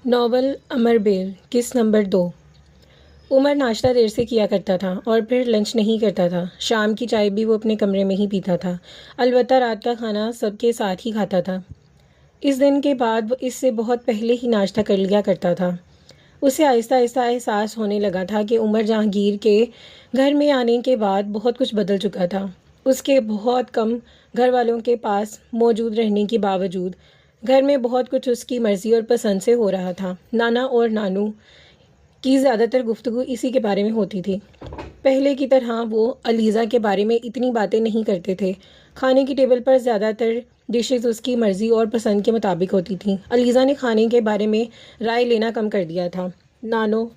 Novel अमर bell किस number 2। Umar नाश्ता देर से किया करता था और फिर लंच नहीं करता था। शाम की चाय भी वो अपने कमरे में ही पीता था। अलबत्ता रात का खाना सबके साथ ही खाता था। इस दिन के बाद वो इससे बहुत पहले ही नाश्ता कर लिया करता था। उसे आहिस्ता आहिस्ता एहसास होने लगा था कि उमर जहांगीर के घर में आने के बाद बहुत कुछ बदल चुका था। उसके बहुत कम घर वालों के पास मौजूद रहने के बावजूद घर में बहुत कुछ उसकी मर्ज़ी और पसंद से हो रहा था। नाना और नानू की ज़्यादातर गुफ्तगू इसी के बारे में होती थी। पहले की तरह वो अलीज़ा के बारे में इतनी बातें नहीं करते थे। खाने की टेबल पर ज़्यादातर डिशेस उसकी मर्ज़ी और पसंद के मुताबिक होती थीं। अलीज़ा ने खाने के बारे में राय लेना कम कर दिया था। नानो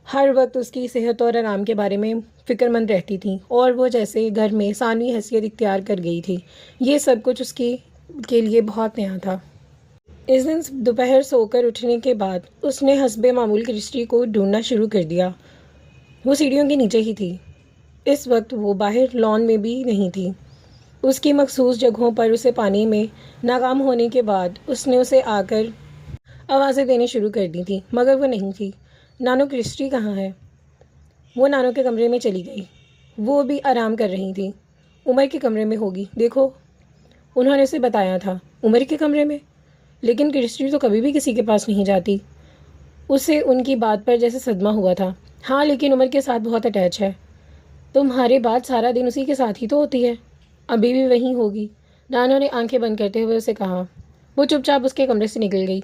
हर वक्त उसकी सेहत और आराम के बारे में फ़िक्रमंद रहती थी और वो जैसे घर में सानवी हैसियत इख्तियार कर गई थी। ये सब कुछ उसकी के लिए बहुत नया था। इस दिन दोपहर सोकर उठने के बाद उसने हस्बे मामूल क्रिस्टी को ढूंढना शुरू कर दिया। वो सीढ़ियों के नीचे ही थी। इस वक्त वो बाहर लॉन में भी नहीं थी। उसकी मखसूस जगहों पर उसे पाने में नाकाम होने के बाद उसने उसे आकर आवाज़ें देनी शुरू कर दी थी, मगर वो नहीं थी। नानो क्रिस्टी कहाँ है? वो नानो के कमरे में चली गई। वो भी आराम कर रही थी। उमर के कमरे में होगी, देखो, उन्होंने उसे बताया था। उमर के कमरे में? लेकिन क्रिस्टी तो कभी भी किसी के पास नहीं जाती। उसे उनकी बात पर जैसे सदमा हुआ था। हाँ, लेकिन उमर के साथ बहुत अटैच है। तुम्हारे बात सारा दिन उसी के साथ ही तो होती है। अभी भी वहीं होगी। नानो ने आंखें बंद करते हुए उसे कहा। वो चुपचाप उसके कमरे से निकल गई।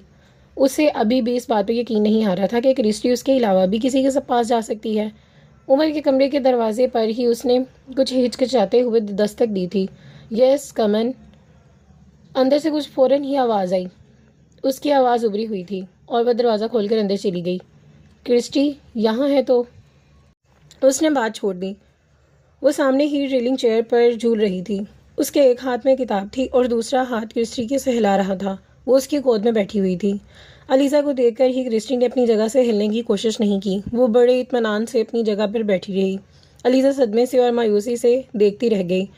उसे अभी भी इस बात पर यकीन नहीं आ रहा था कि क्रिस्टी उसके अलावा भी किसी के सब पास जा सकती है। उमर के कमरे के दरवाजे पर ही उसने कुछ हिचकिचाते हुए दस्तक दी थी। यस कमन। अंदर से कुछ फ़ौरन ही आवाज़ आई। उसकी आवाज़ उभरी हुई थी और वह दरवाज़ा खोलकर अंदर चली गई। क्रिस्टी यहाँ है तो उसने बात छोड़ दी। वो सामने ही रेलिंग चेयर पर झूल रही थी। उसके एक हाथ में किताब थी और दूसरा हाथ क्रिस्टी के सहला रहा था। वो उसकी गोद में बैठी हुई थी। अलीज़ा को देखकर ही क्रिस्टी ने अपनी जगह से हिलने की कोशिश नहीं की। वो बड़े इत्मीनान से अपनी जगह पर बैठी रही। अलीज़ा सदमे से और मायूसी से देखती रह गई।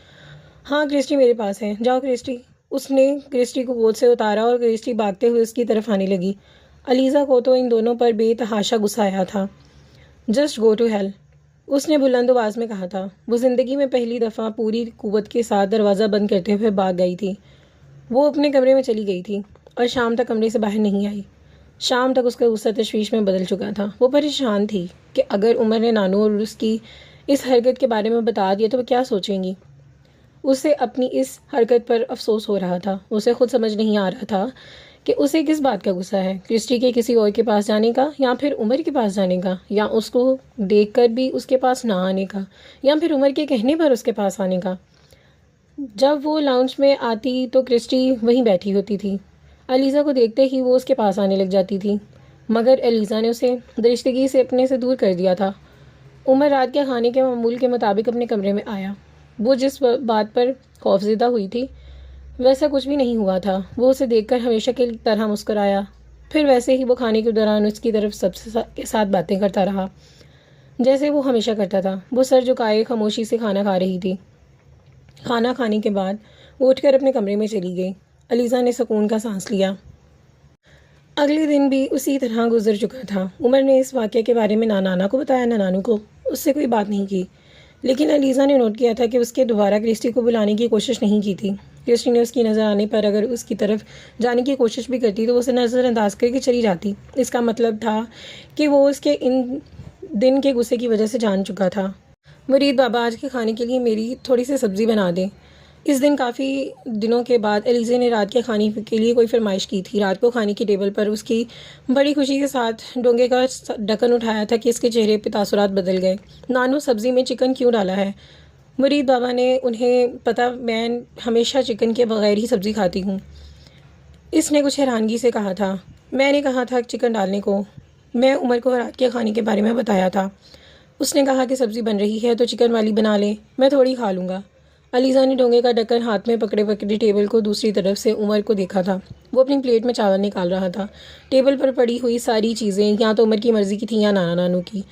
हाँ, क्रिस्टी मेरे पास है, जाओ क्रिस्टी। उसने क्रिस्टी को गोद से उतारा और क्रिस्टी भागते हुए उसकी तरफ आने लगी। अलीज़ा को तो इन दोनों पर बेतहाशा गुस्सा आया था। जस्ट गो टू हेल, उसने बुलंद आवाज़ में कहा था। वो ज़िंदगी में पहली दफ़ा पूरी कुव्वत के साथ दरवाज़ा बंद करते हुए भाग गई थी। वो अपने कमरे में चली गई थी और शाम तक कमरे से बाहर नहीं आई। शाम तक उसका गुस्सा तशवीश में बदल चुका था। वो परेशान थी कि अगर उमर ने नानू और उसकी इस हरकत के बारे में बता दिया तो वह क्या सोचेंगी। उसे अपनी इस हरकत पर अफसोस हो रहा था। उसे खुद समझ नहीं आ रहा था कि उसे किस बात का गुस्सा है, क्रिस्टी के किसी और के पास जाने का, या फिर उमर के पास जाने का, या उसको देखकर भी उसके पास ना आने का, या फिर उमर के कहने पर उसके पास आने का। जब वो लाउंज में आती तो क्रिस्टी वहीं बैठी होती थी। अलीज़ा को देखते ही वो उसके पास आने लग जाती थी, मगर अलीज़ा ने उसे दरिश्तगी से अपने से दूर कर दिया था। उमर रात के खाने के मामूल के मुताबिक अपने कमरे में आया। वो जिस बात पर खौफज़दा हुई थी वैसा कुछ भी नहीं हुआ था। वो उसे देखकर हमेशा की तरह मुस्कुराया। फिर वैसे ही वो खाने के दौरान उसकी तरफ सबसे के साथ बातें करता रहा, जैसे वो हमेशा करता था। वो सर झुकाए खामोशी से खाना खा रही थी। खाना खाने के बाद वो उठकर अपने कमरे में चली गई। अलीज़ा ने सुकून का सांस लिया। अगले दिन भी उसी तरह गुजर चुका था। उमर ने इस वाक़े के बारे में ना नाना को बताया ना नानू को। उससे कोई बात नहीं की। लेकिन अलीज़ा ने नोट किया था कि उसके दोबारा क्रिस्टी को बुलाने की कोशिश नहीं की थी। क्रिस्टी ने उसकी नज़र आने पर अगर उसकी तरफ जाने की कोशिश भी करती तो वो उसे नज़रअंदाज करके चली जाती। इसका मतलब था कि वो उसके इन दिन के गुस्से की वजह से जान चुका था। मुरीद बाबा, आज के खाने के लिए मेरी थोड़ी सी सब्ज़ी बना दें। इस दिन काफ़ी दिनों के बाद एलिज़ा ने रात के खाने के लिए कोई फरमाइश की थी। रात को खाने की टेबल पर उसकी बड़ी खुशी के साथ डोंगे का ढक्कन उठाया था कि इसके चेहरे पे तासुरात बदल गए। नानू, सब्ज़ी में चिकन क्यों डाला है? मुरीद बाबा ने उन्हें पता, मैं हमेशा चिकन के बगैर ही सब्ज़ी खाती हूँ। इसने कुछ हैरानगी से कहा था। मैंने कहा था चिकन डालने को। मैं उमर को रात के खाने के बारे में बताया था। उसने कहा कि सब्ज़ी बन रही है तो चिकन वाली बना ले, मैं थोड़ी खा लूँगा। अलीज़ा ने डोंगे का ढक्कन हाथ में पकड़े पकड़े टेबल को दूसरी तरफ से उमर को देखा था। वो अपनी प्लेट में चावल निकाल रहा था। टेबल पर पड़ी हुई सारी चीज़ें या तो उमर की मर्ज़ी की थी या नाना नानू की।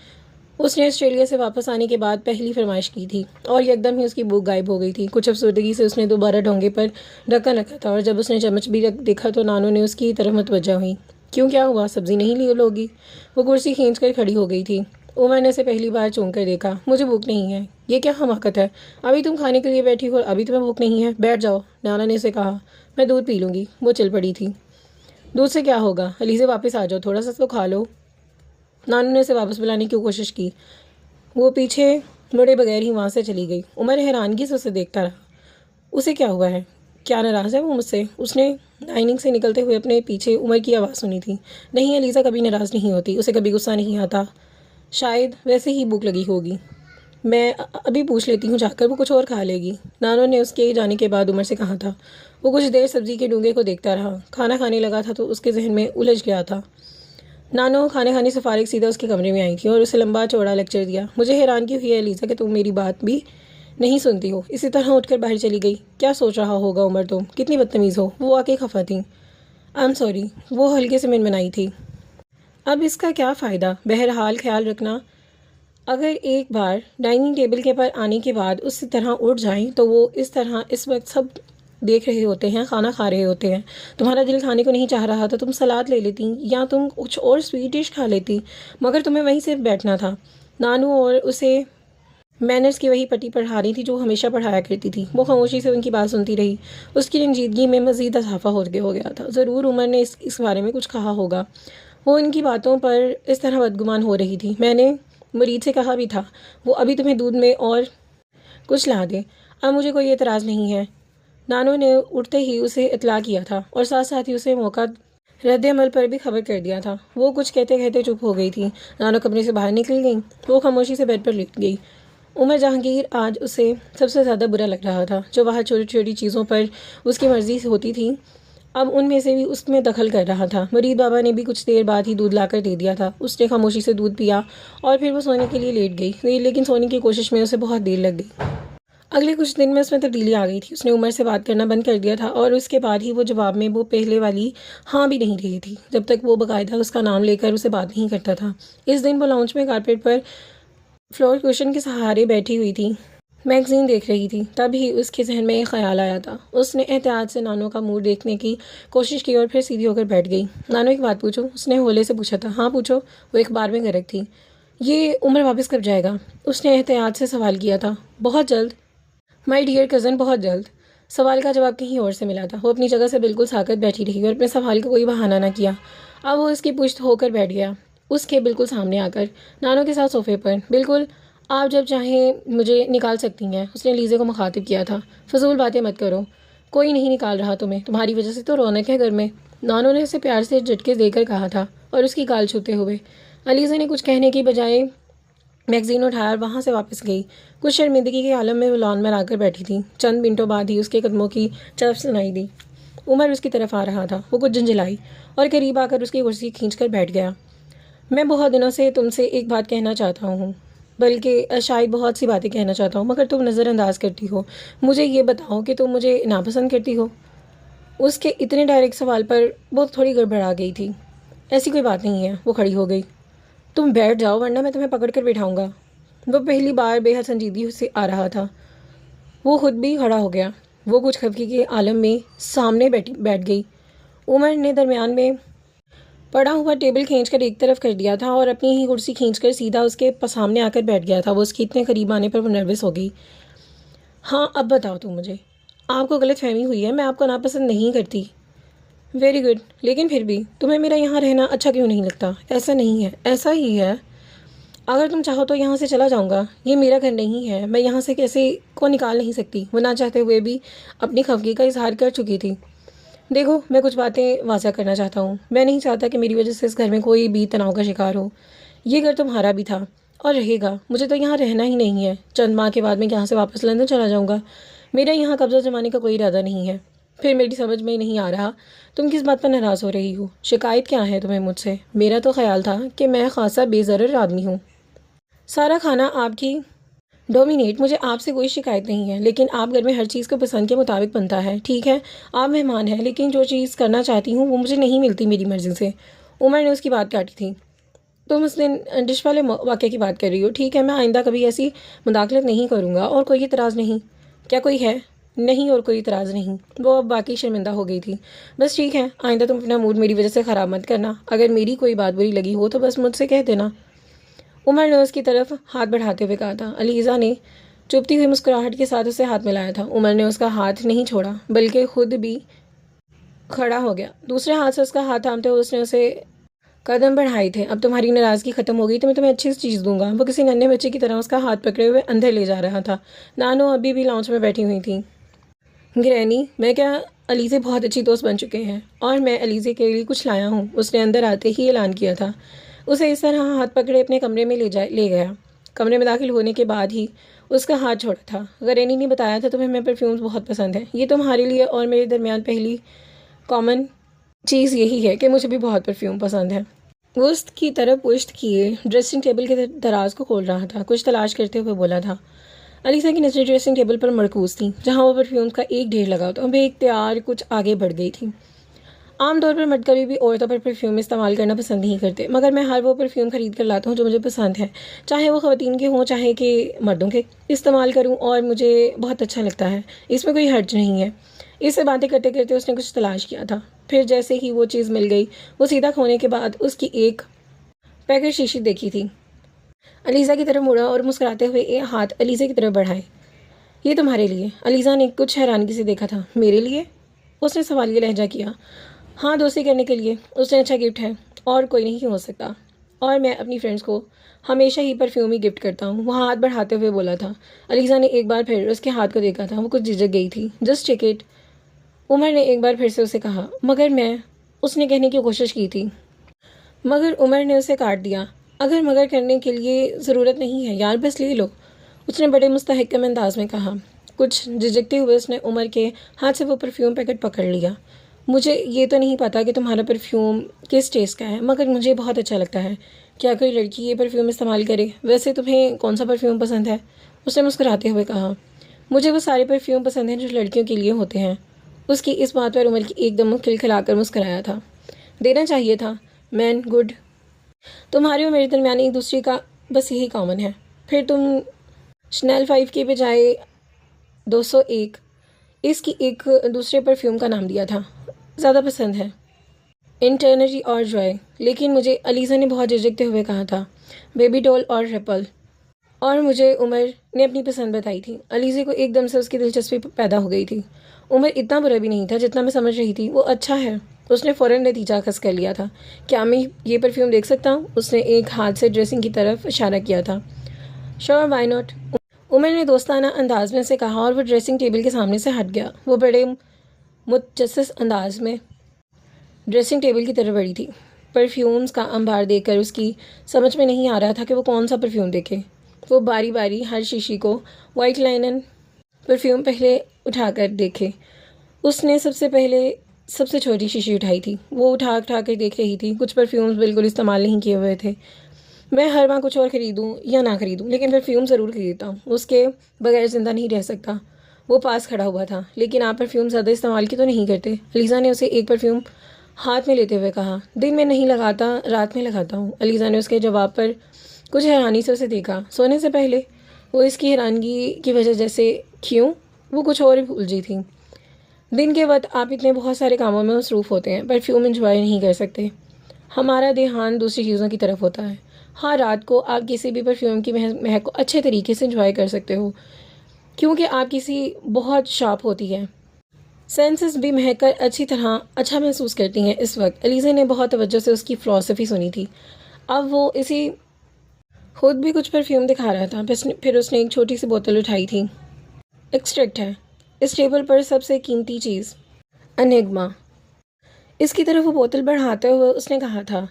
उसने ऑस्ट्रेलिया से वापस आने के बाद पहली फरमाइश की थी और एकदम ही उसकी भूख गायब हो गई थी। कुछ अफसरदगी से उसने दोबारा डोंगे पर ढक्कन रखा था और जब उसने चम्मच भी देखा तो नानू ने उसकी तरफ मुतवज्जा हुई। क्यों, क्या हुआ, सब्ज़ी नहीं ली लोगी? वो कुर्सी खींच कर खड़ी हो गई थी। उमर ने उसे पहली बार चूम कर देखा। मुझे भूख नहीं है। ये क्या हमाकत है? अभी तुम खाने के लिए बैठी हो और अभी तुम्हें भूख नहीं है? बैठ जाओ, नाना ने उसे कहा। मैं दूध पी लूँगी। वो चल पड़ी थी। दूध से क्या होगा? अली से वापस आ जाओ, थोड़ा सा तो खा लो। नानू ने उसे वापस बुलाने की कोशिश की। वो पीछे मुड़े बगैर ही वहाँ से चली गई। उमर हैरानगी से उसे देखता रहा। उसे क्या हुआ है? क्या नाराज़ है वो मुझसे? उसने डाइनिंग से निकलते हुए अपने पीछे उमर की आवाज़ सुनी थी। नहीं, अलीज़ा कभी नाराज़ नहीं होती, उसे कभी गुस्सा नहीं आता। शायद वैसे ही भूख लगी होगी। मैं अभी पूछ लेती हूँ जाकर, वो कुछ और खा लेगी। नानो ने उसके जाने के बाद उमर से कहा था। वो कुछ देर सब्जी के डूंगे को देखता रहा। खाना खाने लगा था तो उसके जहन में उलझ गया था। नानो खाने खाने से फारिग सीधा उसके कमरे में आई थी और उसे लंबा चौड़ा लेक्चर दिया। मुझे हैरानगी हुई है अलीज़ा कि तुम मेरी बात भी नहीं सुनती हो। इसी तरह उठकर बाहर चली गई। क्या सोच रहा होगा उमर, तुम कितनी बदतमीज़ हो। वो वाकई खफा थी। आई एम सॉरी, वो हल्के से मिनमनाई थी। अब इसका क्या फ़ायदा? बहरहाल ख्याल रखना, अगर एक बार डाइनिंग टेबल के पर आने के बाद उसी तरह उठ जाएं तो वो इस तरह इस वक्त सब देख रहे होते हैं, खाना खा रहे होते हैं। तुम्हारा दिल खाने को नहीं चाह रहा था, तुम सलाद ले लेती या तुम कुछ और स्वीट डिश खा लेती, मगर तुम्हें वहीं सिर्फ बैठना था। नानू और उसे मैनर्स की वही पट्टी पढ़ा रही थी जो हमेशा पढ़ाया करती थी। वो खामोशी से उनकी बात सुनती रही। उसकी रंजीदगी में मज़ीद इजाफा हो गया था। ज़रूर उमर ने इस बारे में कुछ कहा होगा। वो उनकी बातों पर इस तरह बदगुमान हो रही थी। मैंने मुरीद से कहा भी था वो अभी तुम्हें दूध में और कुछ ला दे। अब मुझे कोई एतराज़ नहीं है। नानो ने उठते ही उसे इतला किया था और साथ साथ ही उसे मौका रद्द अमल पर भी खबर कर दिया था। वो कुछ कहते कहते चुप हो गई थी। नानो कमरे से बाहर निकल गई। वो खामोशी से बेड पर लेट गई। उमर जहांगीर आज उसे सबसे ज़्यादा बुरा लग रहा था। जो वहाँ छोटी छोटी चीज़ों पर उसकी मर्ज़ी होती थी, अब उनमें से भी उसमें दखल कर रहा था। मुरीद बाबा ने भी कुछ देर बाद ही दूध लाकर दे दिया था। उसने खामोशी से दूध पिया और फिर वो सोने के लिए लेट गई, लेकिन सोने की कोशिश में उसे बहुत देर लग गई। अगले कुछ दिन में उसमें तब्दीली आ गई थी। उसने उमर से बात करना बंद कर दिया था और उसके बाद ही वो जवाब में वो पहले वाली हाँ भी नहीं रही थी, जब तक वो बाकायदा उसका नाम लेकर उसे बात नहीं करता था। इस दिन वो लाउंज में कारपेट पर फ्लोर कुशन के सहारे बैठी हुई थी, मैगज़ीन देख रही थी। तभी उसके जहन में एक ख्याल आया था। उसने एहतियात से नानो का मुंह देखने की कोशिश की और फिर सीधी होकर बैठ गई। नानो, एक बात पूछो? उसने होले से पूछा था। हाँ पूछो। वो एक बार में गरक थी। ये उमर वापस कब जाएगा? उसने एहतियात से सवाल किया था। बहुत जल्द माय डियर कज़न, बहुत जल्द। सवाल का जवाब कहीं और से मिला था। वो अपनी जगह से बिल्कुल साकत बैठी रही और अपने सवाल का कोई बहाना ना किया। अब वो उसकी पुश्त होकर बैठ गया, उसके बिल्कुल सामने आकर, नानो के साथ सोफे पर। बिल्कुल, आप जब चाहें मुझे निकाल सकती हैं, उसने लीज़े को मुखातिब किया था। फजूल बातें मत करो, कोई नहीं निकाल रहा तुम्हें, तुम्हारी वजह से तो रौनक है घर में। नानो ने उसे प्यार से झटके देकर कहा था और उसकी गाल छूते हुए। अलीज़ा ने कुछ कहने की बजाय मैगज़ीन उठाया और वहाँ से वापस गई। कुछ शर्मिंदगी के आलम में वो लॉन में आकर बैठी थी। चंद मिनटों बाद ही उसके कदमों की चरफ सुनाई दी। उमर उसकी तरफ आ रहा था। वो कुछ झंझलाई और करीब आकर उसकी कुर्सी खींचकर बैठ गया। मैं बहुत दिनों से तुमसे एक बात कहना चाहता हूँ, बल्कि शायद बहुत सी बातें कहना चाहता हूँ, मगर तुम नज़रअंदाज करती हो। मुझे ये बताओ कि तुम मुझे नापसंद करती हो? उसके इतने डायरेक्ट सवाल पर वो थोड़ी गड़बड़ा गई थी। ऐसी कोई बात नहीं है। वो खड़ी हो गई। तुम बैठ जाओ वरना मैं तुम्हें पकड़ कर बिठाऊंगा। वो पहली बार बेहद संजीदगी से आ रहा था। वो खुद भी खड़ा हो गया। वो कुछ खफगी के आलम में सामने बैठ गई। उमर ने दरमियान में पड़ा हुआ टेबल खींचकर एक तरफ कर दिया था और अपनी ही कुर्सी खींचकर सीधा उसके सामने आकर बैठ गया था। वो उसके इतने करीब आने पर वो नर्वस हो गई। हाँ, अब बताओ तुम मुझे। आपको गलत फहमी हुई है, मैं आपको नापसंद नहीं करती। वेरी गुड, लेकिन फिर भी तुम्हें मेरा यहाँ रहना अच्छा क्यों नहीं लगता? ऐसा नहीं है, ऐसा ही है। अगर तुम चाहो तो यहाँ से चला जाऊँगा। ये मेरा घर नहीं है, मैं यहाँ से कैसे को निकाल नहीं सकती। वो ना चाहते हुए भी अपनी खफगी का इजहार कर चुकी थी। देखो, मैं कुछ बातें वाज़ा करना चाहता हूँ। मैं नहीं चाहता कि मेरी वजह से इस घर में कोई भी तनाव का शिकार हो। ये घर तुम्हारा भी था और रहेगा। मुझे तो यहाँ रहना ही नहीं है। चंद माह के बाद मैं यहाँ से वापस लंदन चला जाऊँगा। मेरा यहाँ कब्जा जमाने का कोई इरादा नहीं है। फिर मेरी समझ में नहीं आ रहा तुम किस बात पर नाराज़ हो रही हो? शिकायत क्या है तुम्हें मुझसे? मेरा तो ख्याल था कि मैं खासा बेज़रर आदमी हूँ। सारा खाना आपकी डोमिनेट, मुझे आपसे कोई शिकायत नहीं है, लेकिन आप घर में हर चीज़ को पसंद के मुताबिक बनता है। ठीक है, आप मेहमान हैं, लेकिन जो चीज़ करना चाहती हूँ वो मुझे नहीं मिलती मेरी मर्ज़ी से। उमर ने उसकी बात काटी थी। तुम उस दिन डिश वाले वाक़े की बात कर रही हो। ठीक है, मैं आइंदा कभी ऐसी मुदाखलत नहीं करूँगा और कोई एतराज़ नहीं। क्या कोई है? नहीं और कोई इतराज़ नहीं। वो अब बाकी शर्मिंदा हो गई थी। बस ठीक है, आइंदा तुम अपना मूड मेरी वजह से ख़राब मत करना। अगर मेरी कोई बात बुरी लगी हो तो बस मुझसे कह देना। उमर ने उसकी तरफ हाथ बढ़ाते हुए कहा था। अलीज़ा ने चुभती हुई मुस्कुराहट के साथ उसे हाथ मिलाया था। उमर ने उसका हाथ नहीं छोड़ा बल्कि खुद भी खड़ा हो गया। दूसरे हाथ से उसका हाथ थामते हुए उसने उसे कदम बढ़ाए थे। अब तुम्हारी नाराज़गी ख़त्म हो गई तो मैं तुम्हें अच्छी चीज़ दूंगा। वो किसी नन्हे बच्चे की तरह उसका हाथ पकड़े हुए अंदर ले जा रहा था। नानो अभी भी लाउंज में बैठी हुई थी। ग्रैनी, मैं क्या अलीज़े बहुत अच्छी दोस्त बन चुके हैं और मैं अलीज़े के लिए कुछ लाया हूँ, उसने अंदर आते ही ऐलान किया था। उसे इस तरह हाथ पकड़े अपने कमरे में ले गया। कमरे में दाखिल होने के बाद ही उसका हाथ छोड़ा था। ग्रैनी ने बताया था तुम्हें मेरे परफ्यूम्स बहुत पसंद हैं। ये तुम्हारे लिए और मेरे दरमियान पहली कॉमन चीज़ यही है कि मुझे भी बहुत परफ्यूम पसंद है। वो उसकी तरफ पुश्त किए ड्रेसिंग टेबल के दराज को खोल रहा था, कुछ तलाश करते हुए बोला था। अलीसा की नजरें ड्रेसिंग टेबल पर मरकूज थी, जहां वो परफ्यूम का एक ढेर लगा तो बेइख्तियार कुछ आगे बढ़ गई थी। आमतौर पर मर्द कभी भी औरतों पर परफ्यूम इस्तेमाल करना पसंद नहीं करते, मगर मैं हर वो परफ्यूम खरीद कर लाता हूँ जो मुझे पसंद है, चाहे वो ख़वातीन के हों चाहे कि मर्दों के। इस्तेमाल करूँ और मुझे बहुत अच्छा लगता है, इसमें कोई हर्ज नहीं है। इससे बातें करते करते उसने कुछ तलाश किया था। फिर जैसे ही वो चीज़ मिल गई, वो सीधा खोने के बाद उसकी एक पैकेट शीशी देखी थी। अलीज़ा की तरफ मुड़ा और मुस्कुराते हुए एक हाथ अलीज़ा की तरफ बढ़ाए। ये तुम्हारे लिए। अलीज़ा ने कुछ हैरानगी से देखा था। मेरे लिए? उसने सवालिया लहजा किया। हाँ, दोस्ती करने के लिए। उसने अच्छा गिफ्ट है और कोई नहीं हो सकता। और मैं अपनी फ्रेंड्स को हमेशा ही परफ्यूम ही गिफ्ट करता हूँ, वहाँ हाथ बढ़ाते हुए बोला था। अलीज़ा ने एक बार फिर उसके हाथ को देखा था। वो कुछ झिझक गई थी। जस्ट टेक इट, उमर ने एक बार फिर से उसे कहा। मगर मैं, उसने कहने की कोशिश की थी, मगर उमर ने उसे काट दिया। अगर मगर करने के लिए ज़रूरत नहीं है यार, बस ले लो, उसने बड़े मुस्तहकम अंदाज में कहा। कुछ झिझकते हुए उसने उमर के हाथ से वो परफ्यूम पैकेट पकड़ लिया। मुझे ये तो नहीं पता कि तुम्हारा परफ्यूम किस टेस्ट का है, मगर मुझे बहुत अच्छा लगता है। क्या कोई लड़की ये परफ्यूम इस्तेमाल करे? वैसे तुम्हें कौन सा परफ्यूम पसंद है? उसने मुस्कुराते हुए कहा। मुझे वो सारे परफ्यूम पसंद हैं जो लड़कियों के लिए होते हैं। उसकी इस बात पर उमर की एकदम खिलखिलाकर मुस्कुराया था। देना चाहिए था। Man good. तुम्हारे और मेरे दरमियान एक दूसरे का बस यही कॉमन है। फिर तुम शनेल 5 के बजाय 201 इसकी एक दूसरे परफ्यूम का नाम दिया था। ज़्यादा पसंद है। इंटर्नरी और जॉय। लेकिन मुझे, अलीज़ा ने बहुत झिझकते हुए कहा था, बेबी डॉल और रेपल। और मुझे उमर ने अपनी पसंद बताई थी। अलीज़े को एकदम से उसकी दिलचस्पी पैदा हो गई थी। उमर इतना बुरा भी नहीं था जितना मैं समझ रही थी। वो अच्छा है। उसने फ़ौरन नतीजा अखज़ कर लिया था। क्या मैं ये परफ्यूम देख सकता हूँ? उसने एक हाथ से ड्रेसिंग की तरफ इशारा किया था। श्योर, वाई नॉट, उमर ने दोस्ताना अंदाज में से कहा और वो ड्रेसिंग टेबल के सामने से हट गया। वो बड़े मुतजस्सिस अंदाज में ड्रेसिंग टेबल की तरफ बढ़ी थी। परफ्यूम्स का अंबार देखकर उसकी समझ में नहीं आ रहा था कि वो कौन सा परफ्यूम देखे। वो बारी बारी हर शीशी को वाइट लाइनन परफ्यूम पहले उठाकर देखे। उसने सबसे पहले सबसे छोटी शीशी उठाई थी। वो उठा उठा कर देख रही थी। कुछ परफ्यूम्स बिल्कुल इस्तेमाल नहीं किए हुए थे। मैं हर बार कुछ और ख़रीदूँ या ना ख़रीदूँ, लेकिन परफ्यूम ज़रूर ख़रीदता हूँ। उसके बगैर ज़िंदा नहीं रह सकता। वो पास खड़ा हुआ था। लेकिन आप परफ्यूम ज़्यादा इस्तेमाल की तो नहीं करते? अलीज़ा ने उसे एक परफ्यूम हाथ में लेते हुए कहा। दिन में नहीं लगाता, रात में लगाता हूँ। अलीज़ा ने उसके जवाब पर कुछ हैरानी से उसे देखा। सोने से पहले? वो इसकी हैरानगी की वजह जैसे क्यों, वो कुछ और ही भूल जी थी। दिन के वक्त आप इतने बहुत सारे कामों में मसरूफ़ होते हैं, परफ्यूम इंजॉय नहीं कर सकते। हमारा ध्यान दूसरी चीज़ों की तरफ होता है। हाँ, रात को आप किसी भी परफ्यूम की महक को अच्छे तरीके से इंजॉय कर सकते हो, क्योंकि आप किसी बहुत शार्प होती है। सेंसेस भी महक कर अच्छी तरह अच्छा महसूस करती हैं। इस वक्त अलीज़ा ने बहुत तवज्जो से उसकी फ़िलॉसफ़ी सुनी थी। अब वो इसी खुद भी कुछ परफ्यूम दिखा रहा था। फिर उसने एक छोटी सी बोतल उठाई थी। एक्सट्रैक्ट है इस टेबल पर सबसे कीमती चीज़, अनिग्मा। इसकी तरफ वो बोतल बढ़ाते हुए उसने कहा था,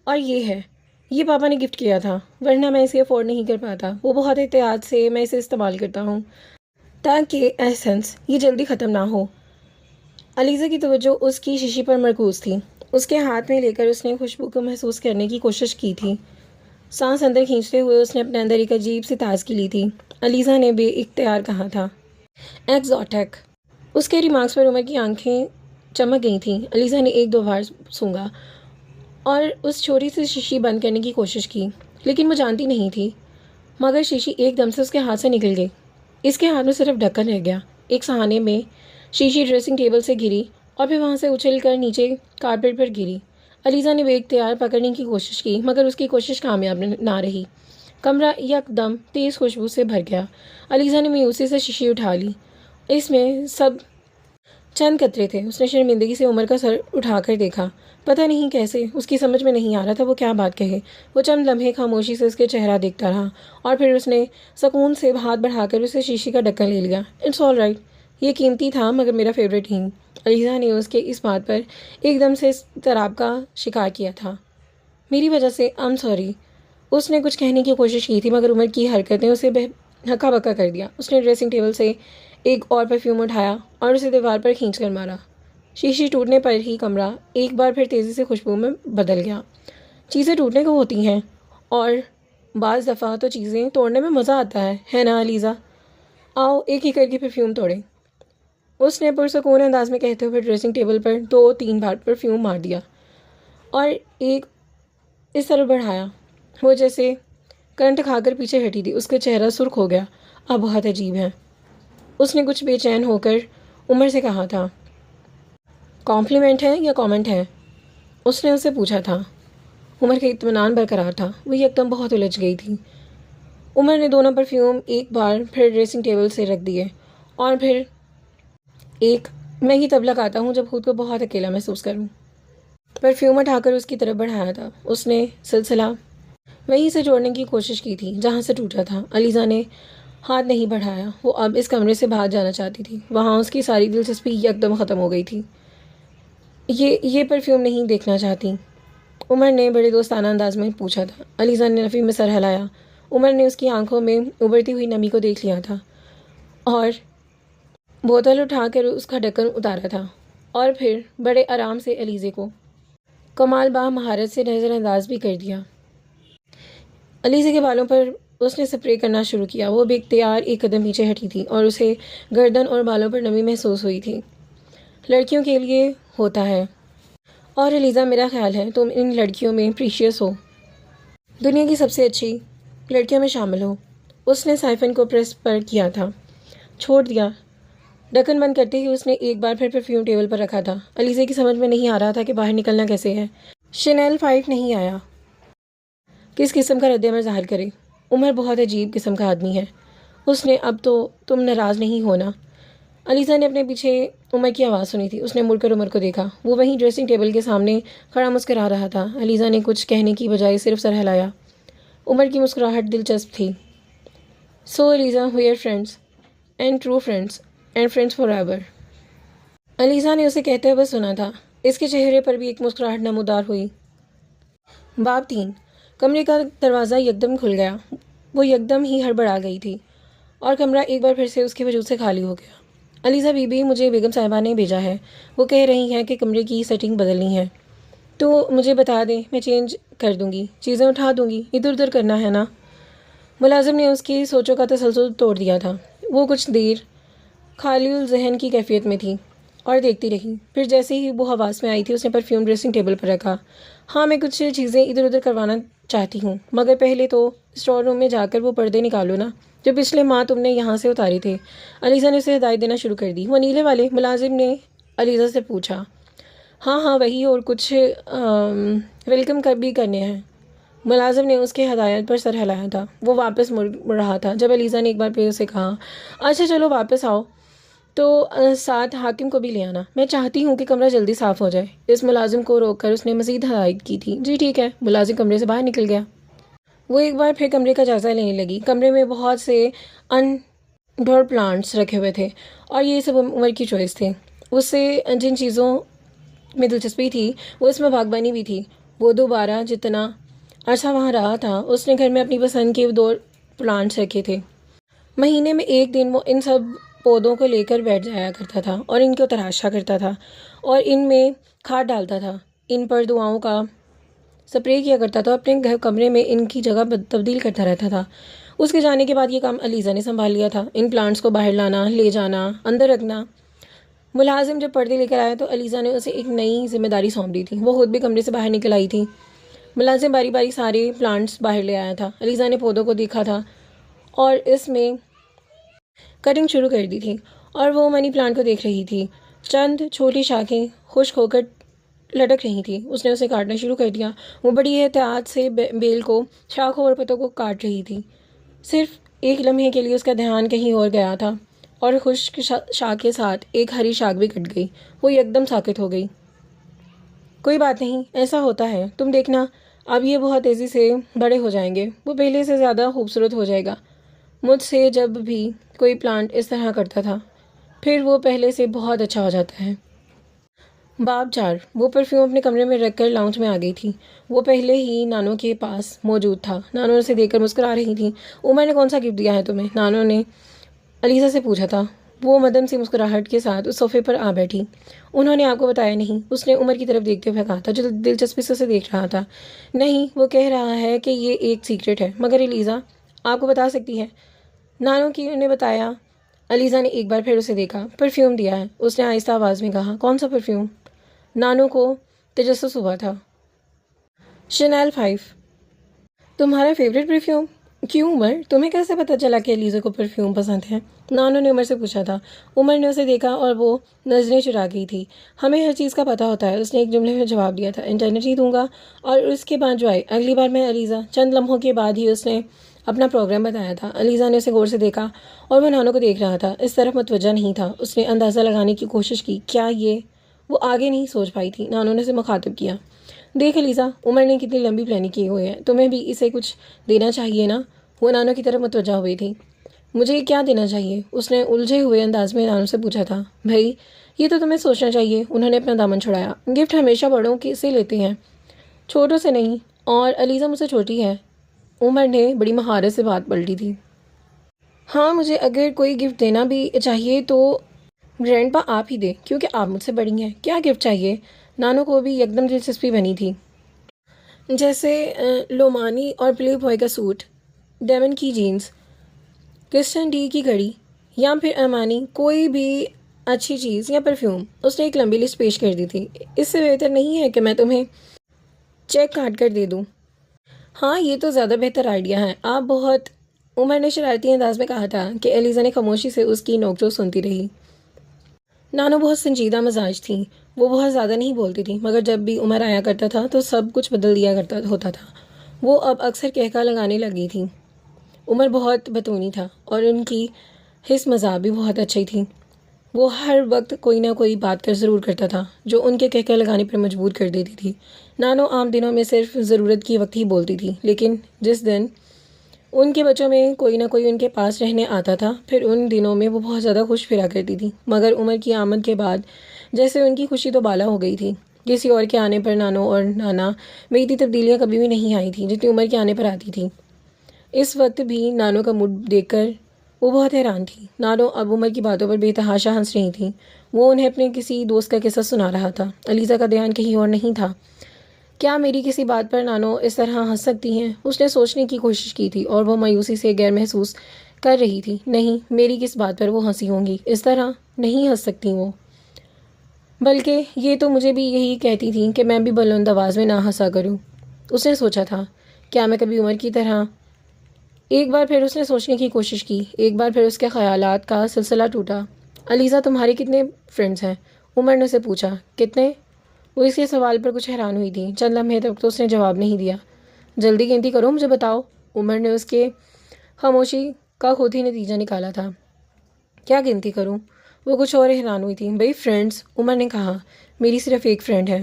और ये है, ये पापा ने गिफ्ट किया था, वरना मैं इसे अफोर्ड नहीं कर पाता। वो बहुत एहतियात से मैं इसे इस्तेमाल करता हूँ ताकि एसेंस ये जल्दी ख़त्म ना हो। अलीज़ा की तवज्जो उसकी शीशी पर मरकूज़ थी। उसके हाथ में लेकर उसने खुशबू को महसूस करने की कोशिश की थी। सांस अंदर खींचते हुए उसने अपने अंदर एक अजीब सी ताज़गी ली थी। अलीज़ा ने बेइख्तियार कहा था, एक्सोटिक। उसके रिमार्क्स पर उमर की आंखें चमक गई थीं। अलीज़ा ने एक दो बार सूंघा और उस छोटी सी शीशी बंद करने की कोशिश की, लेकिन वो जानती नहीं थी। मगर शीशी एकदम से उसके हाथ से निकल गई। इसके हाथ में सिर्फ ढक्कन रह गया। एक सहाने में शीशी ड्रेसिंग टेबल से गिरी और फिर वहाँ से उछल कर नीचे कारपेट पर गिरी। अलीज़ा ने बेख्तियार पकड़ने की कोशिश की, मगर उसकी कोशिश कामयाब ना रही। कमरा यकदम तेज़ खुशबू से भर गया। अलीज़ा ने मायूसी से शीशी उठा ली। इसमें सब चंद कतरे थे। उसने शर्मिंदगी से उमर का सर उठाकर देखा। पता नहीं कैसे उसकी समझ में नहीं आ रहा था वो क्या बात कहे। वो चंद लम्हे खामोशी से उसके चेहरा देखता रहा और फिर उसने सुकून से हाथ बढ़ाकर उसे शीशी का ढक्कन ले लिया। इट्स ऑल राइट, ये कीमती था मगर मेरा फेवरेट नहीं। अलीज़ा ने उसके इस बात पर एकदम से तराब का शिकार किया था। मेरी वजह से आई एम सॉरी। उसने कुछ कहने की कोशिश की थी मगर उमर की हरकतें उसे हक्का बक्का कर दिया। उसने ड्रेसिंग टेबल से एक और परफ्यूम उठाया और उसे दीवार पर खींच कर मारा। शीशी टूटने पर ही कमरा एक बार फिर तेज़ी से खुशबू में बदल गया। चीज़ें टूटने को होती हैं और बाज़ दफ़ा तो चीज़ें तोड़ने में मज़ा आता है ना अलीज़ा? आओ एक ही करके परफ्यूम तोड़ें। उसने पुरसकून अंदाज में कहते हुए ड्रेसिंग टेबल पर 2-3 बार परफ्यूम मार दिया और एक इस तरह बढ़ाया वो जैसे करंट खाकर पीछे हटी थी। उसका चेहरा सुर्ख हो गया। अब बहुत अजीब है, उसने कुछ बेचैन होकर उमर से कहा था। कॉम्प्लीमेंट है या कमेंट है? उसने उससे पूछा था। उमर का इत्मीनान बरकरार था। वो एकदम बहुत उलझ गई थी। उमर ने दोनों परफ्यूम एक बार फिर ड्रेसिंग टेबल से रख दिए और फिर एक मैं ही तब लगाता हूँ जब खुद को बहुत अकेला महसूस करूँ। परफ्यूम उठाकर उसकी तरफ बढ़ाया था। उसने सिलसिला वहीं से जोड़ने की कोशिश की थी जहाँ से टूटा था। अलीज़ा ने हाथ नहीं बढ़ाया। वो अब इस कमरे से भाग जाना चाहती थी। वहाँ उसकी सारी दिलचस्पी एकदम ख़त्म हो गई थी। ये परफ्यूम नहीं देखना चाहती? उमर ने बड़े दोस्ताना अंदाज में पूछा था। अलीज़ा ने नफ़ी में सर हिलाया। उमर ने उसकी आंखों में उभरती हुई नमी को देख लिया था और बोतल उठाकर उसका ढक्कन उतारा था और फिर बड़े आराम से अलीज़े को कमाल बा महारत से नज़रअंदाज भी कर दिया। अलीज़े के बालों पर उसने स्प्रे करना शुरू किया। वो बेख्तियार एक कदम पीछे हटी थी और उसे गर्दन और बालों पर नमी महसूस हुई थी। लड़कियों के लिए होता है और अलीज़ा मेरा ख्याल है तुम इन लड़कियों में प्रीशियस हो, दुनिया की सबसे अच्छी लड़कियों में शामिल हो। उसने साइफन को प्रेस पर किया था, छोड़ दिया। ढक्कन बंद करते ही उसने एक बार फिर परफ्यूम टेबल पर रखा था। अलीज़ा की समझ में नहीं आ रहा था कि बाहर निकलना कैसे है। शनेल 5 नहीं आया। किस किस्म का रद्द-ए-अमल ज़ाहिर करे? उमर बहुत अजीब किस्म का आदमी है। उसने अब तो तुम नाराज़ नहीं होना। अलीज़ा ने अपने पीछे उमर की आवाज़ सुनी थी। उसने मुड़कर उमर को देखा। वो वहीं ड्रेसिंग टेबल के सामने खड़ा मुस्कुरा रहा था। अलीज़ा ने कुछ कहने की बजाय सिर्फ सर हिलाया। उमर की मुस्कुराहट दिलचस्प थी। So Aliza, we are friends and true friends and friends forever. Aliza ने उसे कहते हुए सुना था। इसके चेहरे पर भी एक मुस्कुराहट नमूदार हुई। बाब 3। कमरे का दरवाज़ा यकदम खुल गया। वो यकदम ही हड़बड़ा गई थी और कमरा एक बार फिर से उसके वजूद से खाली हो गया। अलीज़ा बीबी, मुझे बेगम साहिबा ने भेजा है। वो कह रही हैं कि कमरे की सेटिंग बदलनी है, तो मुझे बता दें, मैं चेंज कर दूँगी, चीज़ें उठा दूँगी। इधर उधर करना है ना? मुलाजिम ने उसकी सोचों का तसलसल तोड़ दिया था। वो कुछ देर खालिउल जहन की कैफियत में थी और देखती रही। फिर जैसे ही वो हवास में आई थी उसने परफ्यूम ड्रेसिंग टेबल पर रखा। हाँ, मैं कुछ चीज़ें इधर उधर करवाना चाहती हूँ, मगर पहले तो स्टोर रूम में जाकर वो पर्दे निकालो ना जो पिछले माह तुमने यहाँ से उतारे थे। अलीज़ा ने उसे हिदायत देना शुरू कर दी। वो नीले वाले? मुलाजिम ने अलीज़ा से पूछा। हाँ हाँ वही, और कुछ वेलकम कर भी करने हैं। मुलाजिम ने उसके हदायत पर सर हिलाया था। वो वापस मुड़ रहा था जब अलीज़ा ने एक बार फिर उसे कहा, अच्छा चलो वापस आओ, तो साथ हाकिम को भी ले आना। मैं चाहती हूँ कि कमरा जल्दी साफ़ हो जाए। इस मुलाजिम को रोककर उसने मज़ीद हदायत की थी। जी ठीक है। मुलाजिम कमरे से बाहर निकल गया। वो एक बार फिर कमरे का जायज़ा लेने लगी। कमरे में बहुत से अनडोर प्लांट्स रखे हुए थे और ये सब उमर की चॉइस थे। उससे जिन चीज़ों में दिलचस्पी थी वो इसमें बागबानी भी थी। वो दोबारा जितना अरसा वहाँ रहा था उसने घर में अपनी पसंद के 2 प्लांट्स रखे थे। महीने में एक दिन वो इन सब पौधों को लेकर बैठ जाया करता था और इनको तराशा करता था और इनमें खाद डालता था। इन पर दुआओं का स्प्रे किया करता था। अपने घर कमरे में इनकी जगह तब्दील करता रहता था। उसके जाने के बाद ये काम अलीज़ा ने संभाल लिया था। इन प्लांट्स को बाहर लाना, ले जाना, अंदर रखना। मुलाजिम जब पर्दे लेकर आया तो अलीज़ा ने उसे एक नई जिम्मेदारी सौंप दी थी। वो खुद भी कमरे से बाहर निकल आई थी। मुलाजिम बारी बारी सारे प्लांट्स बाहर ले आया था। अलीज़ा ने पौधों को देखा था और इसमें कटिंग शुरू कर दी थी और वो मनी प्लांट को देख रही थी। चंद छोटी शाखें खुश्क होकर लटक रही थी। उसने उसे काटना शुरू कर दिया। वो बड़ी एहतियात से बेल को, शाखों और पत्तों को काट रही थी। सिर्फ एक लम्हे के लिए उसका ध्यान कहीं और गया था और खुश्क शाख के साथ एक हरी शाख भी कट गई। वो एकदम साकित हो गई। कोई बात नहीं, ऐसा होता है, तुम देखना, अब ये बहुत तेज़ी से बड़े हो जाएंगे। वो पहले से ज़्यादा खूबसूरत हो जाएगा। मुझसे जब भी कोई प्लांट इस तरह करता था, फिर वो पहले से बहुत अच्छा हो जाता है। बाब 4। वो परफ्यूम अपने कमरे में रखकर लाउंज में आ गई थी। वो पहले ही नानो के पास मौजूद था। नानो उसे देखकर मुस्कुरा रही थी। उमर ने कौन सा गिफ्ट दिया है तुम्हें? नानो ने अलीज़ा से पूछा था। वो मदम सी मुस्कुराहट के साथ उस सोफे पर आ बैठी। उन्होंने आपको बताया नहीं? उसने उमर की तरफ देखते हुए कहा था, जो दिलचस्पी से उसे देख रहा था। नहीं, वो कह रहा है कि ये एक सीक्रेट है, मगर एलिज़ा आपको बता सकती है। नानो की ने बताया। अलीज़ा ने एक बार फिर उसे देखा। परफ्यूम दिया है, उसने आहिस्ता आवाज़ में कहा। कौन सा परफ्यूम? नानो को तजस्सुस हुआ था। शनेल 5। तुम्हारा फेवरेट परफ्यूम? क्यों उमर, तुम्हें कैसे पता चला कि एलिज़ा को परफ्यूम पसंद है? नानो ने उमर से पूछा था। उमर ने उसे देखा और वो नज़रें चुरा गई थी। हमें हर चीज़ का पता होता है, उसने एक जुमले में जवाब दिया था। इंटरनेट ही दूंगा और उसके बाद जो आए। अगली बार मैं एलिज़ा। चंद लम्हों के बाद ही उसने अपना प्रोग्राम बताया था। अलीज़ा ने उसे गौर से देखा और वो नानो को देख रहा था। इस तरफ मुतवज्जा नहीं था। उसने अंदाज़ा लगाने की कोशिश की, क्या ये? वो आगे नहीं सोच पाई थी। नानो ने उसे मुखातिब किया। देख एलिज़ा, उमर ने कितनी लंबी प्लानिंग की हुई है, तुम्हें भी इसे कुछ देना चाहिए ना? वो नानो की तरफ मुतवज्जा हुई थी। मुझे क्या देना चाहिए? उसने उलझे हुए अंदाज में नानो से पूछा था। भाई, ये तो तुम्हें सोचना चाहिए। उन्होंने अपना दामन छुड़ाया। गिफ्ट हमेशा बड़ों के से लेते हैं, छोटों से नहीं। और अलीज़ा मुझसे छोटी है। उमर ने बड़ी महारत से बात पलटी थी। हाँ, मुझे अगर कोई गिफ्ट देना भी चाहिए तो ग्रैंडपा आप ही दे, क्योंकि आप मुझसे बड़ी हैं। क्या गिफ्ट चाहिए? नानो को भी एकदम दिलचस्पी बनी थी। जैसे लोमानी और प्ले बॉय का सूट, डेमन की जीन्स, क्रिस्टन डी की घड़ी, या फिर अमानी कोई भी अच्छी चीज़ या परफ्यूम। उसने एक लंबी लिस्ट पेश कर दी थी। इससे बेहतर नहीं है कि मैं तुम्हें चेक काट कर दे दूँ? हाँ, ये तो ज़्यादा बेहतर आइडिया है। आप बहुत। उमर ने शरारती अंदाज में कहा था कि एलिज़ा ने खामोशी से उसकी नोक-झोंक सुनती रही। नानो बहुत संजीदा मिजाज थी। वो बहुत ज़्यादा नहीं बोलती थी, मगर जब भी उमर आया करता था तो सब कुछ बदल दिया करता होता था। वो अब अक्सर कहका लगाने लगी थी। उमर बहुत बतूनी था और उनकी हिस्स मज़ाक भी बहुत अच्छी थी। वो हर वक्त कोई ना कोई बात कर ज़रूर करता था, जो उनके कहका लगाने पर मजबूर कर देती थी। नानो आम दिनों में सिर्फ ज़रूरत की वक्त ही बोलती थी, लेकिन जिस दिन उनके बच्चों में कोई ना कोई उनके पास रहने आता था, फिर उन दिनों में वो बहुत ज़्यादा खुश फिरा करती थी। मगर उमर की आमद के बाद जैसे उनकी खुशी तो बाला हो गई थी। किसी और के आने पर नानो और नाना में इतनी तब्दीलियाँ कभी भी नहीं आई थी जितनी उमर के आने पर आती थी। इस वक्त भी नानो का मूड देखकर वो बहुत हैरान थी। नानो अब उमर की बातों पर बेतहाशा हंस रही थी। वो उन्हें अपने किसी दोस्त का किस्सा सुना रहा था। अलीज़ा का ध्यान कहीं और नहीं था। क्या मेरी किसी बात पर नानो इस तरह हंस सकती हैं? उसने सोचने की कोशिश की थी और वो मायूसी से गैर महसूस कर रही थी। नहीं, मेरी किस बात पर वो हंसी होंगी? इस तरह नहीं हंस सकती वो। बल्कि ये तो मुझे भी यही कहती थी कि मैं भी बुलंद आवाज़ में ना हंसा करूं। उसने सोचा था, क्या मैं कभी उमर की तरह? एक बार फिर उसने सोचने की कोशिश की। एक बार फिर उसके ख्यालात का सिलसिला टूटा। अलीज़ा, तुम्हारे कितने फ्रेंड्स हैं? उमर ने उसे पूछा। कितने? वो इसके सवाल पर कुछ हैरान हुई थी। चंद लम्हे तक तो उसने जवाब नहीं दिया। जल्दी गिनती करो, मुझे बताओ। उमर ने उसके खामोशी का खुद ही नतीजा निकाला था। क्या गिनती करूं? वो कुछ और हैरान हुई थी। भाई फ्रेंड्स, उमर ने कहा। मेरी सिर्फ एक फ्रेंड है।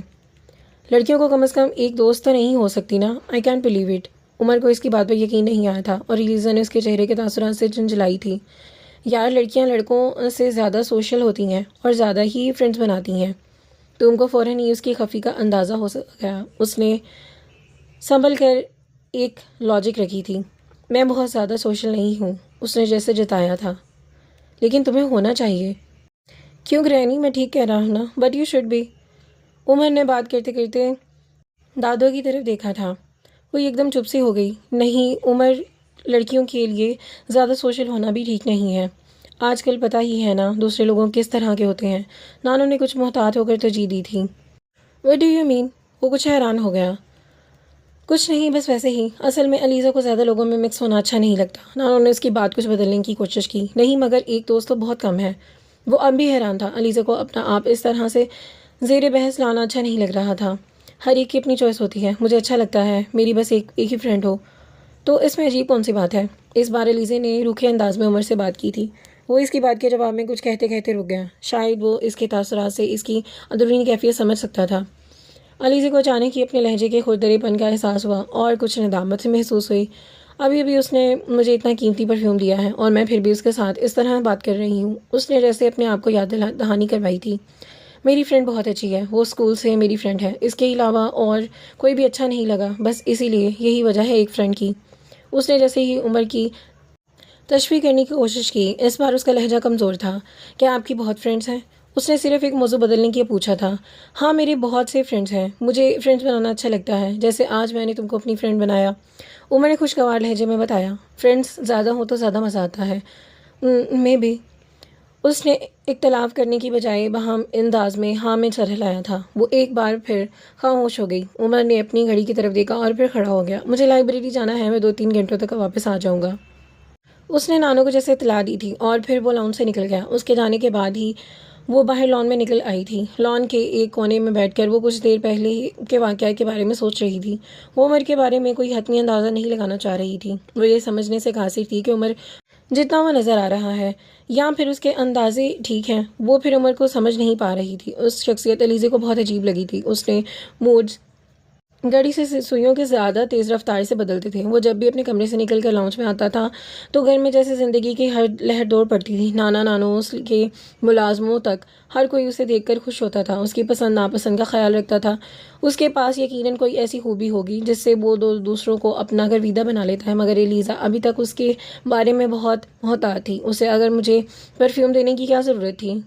लड़कियों को कम से कम एक दोस्त तो नहीं हो सकती ना? I can't believe it. Umar को इसकी बात पर यकीन नहीं आया था और एलिज़ा ने उसके चेहरे के तासुरात से झुंझलाई थी। यार, लड़कियां लड़कों से ज़्यादा सोशल होती हैं और ज़्यादा ही फ्रेंड्स बनाती हैं। तुमको फ़ौरन ही उसकी खफी का अंदाज़ा हो गया। उसने संभल कर एक लॉजिक रखी थी। मैं बहुत ज़्यादा सोशल नहीं हूँ, उसने जैसे जताया था। लेकिन तुम्हें होना चाहिए। क्यों ग्रैनी, मैं ठीक कह रहा हूँ ना? But you should be. Umar ने बात करते करते दादो की तरफ देखा था। वो एकदम चुप सी हो गई। नहीं उमर, लड़कियों के लिए ज़्यादा सोशल होना भी ठीक नहीं है। आजकल पता ही है ना दूसरे लोगों किस तरह के होते हैं। नानो ने कुछ मोहतात होकर तरजीह दी थी। What do you mean? वो कुछ हैरान हो गया। कुछ नहीं, बस वैसे ही। असल में अलीज़ा को ज़्यादा लोगों में मिक्स होना अच्छा नहीं लगता। नानो ने उसकी बात कुछ बदलने की कोशिश की। नहीं, मगर एक दोस्त तो बहुत कम है। वो अब भी हैरान था। अलीज़ा को अपना आप इस तरह से ज़ेर बहस लाना अच्छा नहीं लग रहा था। हर एक की अपनी चॉइस होती है, मुझे अच्छा लगता है मेरी बस एक एक ही फ्रेंड हो, तो इसमें अजीब कौन सी बात है। इस बार अलीज़ा ने रूखे अंदाज में उमर से बात की थी। वो इसकी बात के जवाब में कुछ कहते कहते रुक गया। शायद वो इसके तासुरात से इसकी अंदरूनी कैफियत समझ सकता था। अलीज़ा को अचानक ही अपने लहजे के खुरदरेपन का एहसास हुआ और कुछ नदामत से महसूस हुई। अभी अभी उसने मुझे इतना कीमती परफ्यूम दिया है और मैं फिर भी उसके साथ इस तरह बात कर रही हूँ। उसने जैसे अपने आप को याद दहानी करवाई थी। मेरी फ्रेंड बहुत अच्छी है, वो स्कूल से मेरी फ्रेंड है, इसके अलावा और कोई भी अच्छा नहीं लगा, बस इसीलिए यही वजह है एक फ्रेंड की। उसने जैसे ही उम्र की तशवीह करने की कोशिश की। इस बार उसका लहजा कमज़ोर था। क्या आपकी बहुत फ्रेंड्स हैं? उसने सिर्फ एक मौजू बदलने के लिए पूछा था। हाँ, मेरे बहुत से फ्रेंड्स हैं, मुझे फ्रेंड्स बनाना अच्छा लगता है, जैसे आज मैंने तुमको अपनी फ्रेंड बनाया। उमर ने खुशगवार लहजे में बताया। फ्रेंड्स ज़्यादा हो तो ज़्यादा मज़ा आता है। मैं भी। उसने इख्तलाफ करने की बजाय बहम अंदाज में हाँ में सर हिलाया था। वो एक बार फिर खामोश हो गई। उमर ने अपनी घड़ी की तरफ देखा और फिर खड़ा हो गया। मुझे लाइब्रेरी जाना है, मैं 2-3 घंटों तक वापस आ जाऊँगा। उसने नानो को जैसे इत्तला दी थी और फिर वो लॉन से निकल गया। उसके जाने के बाद ही वो बाहर लॉन में निकल आई थी। लॉन के एक कोने में बैठकर वो कुछ देर पहले के वाक़या के बारे में सोच रही थी। वो उमर के बारे में कोई हतमी अंदाज़ा नहीं लगाना चाह रही थी। वो ये समझने से कासिर थी कि उमर जितना वो नज़र आ रहा है या फिर उसके अंदाजे ठीक हैं, वो फिर उमर को समझ नहीं पा रही थी। उस शख्सियत अलीज़े को बहुत अजीब लगी थी। उसने मूड्स गाड़ी से सुइयों के ज़्यादा तेज़ रफ्तार से बदलते थे। वो जब भी अपने कमरे से निकल कर लॉन्च में आता था तो घर में जैसे ज़िंदगी की हर लहर दौड़ पड़ती थी। नाना नानों के मुलाजमों तक हर कोई उसे देखकर खुश होता था, उसकी पसंद नापसंद का ख्याल रखता था। उसके पास यकीनन कोई ऐसी खूबी होगी जिससे वो दूसरों को अपना गर्विदा बना लेता है। मगर एलिज़ा अभी तक उसके बारे में बहुत मोहतात थी। उसे अगर मुझे परफ्यूम देने की क्या ज़रूरत थी?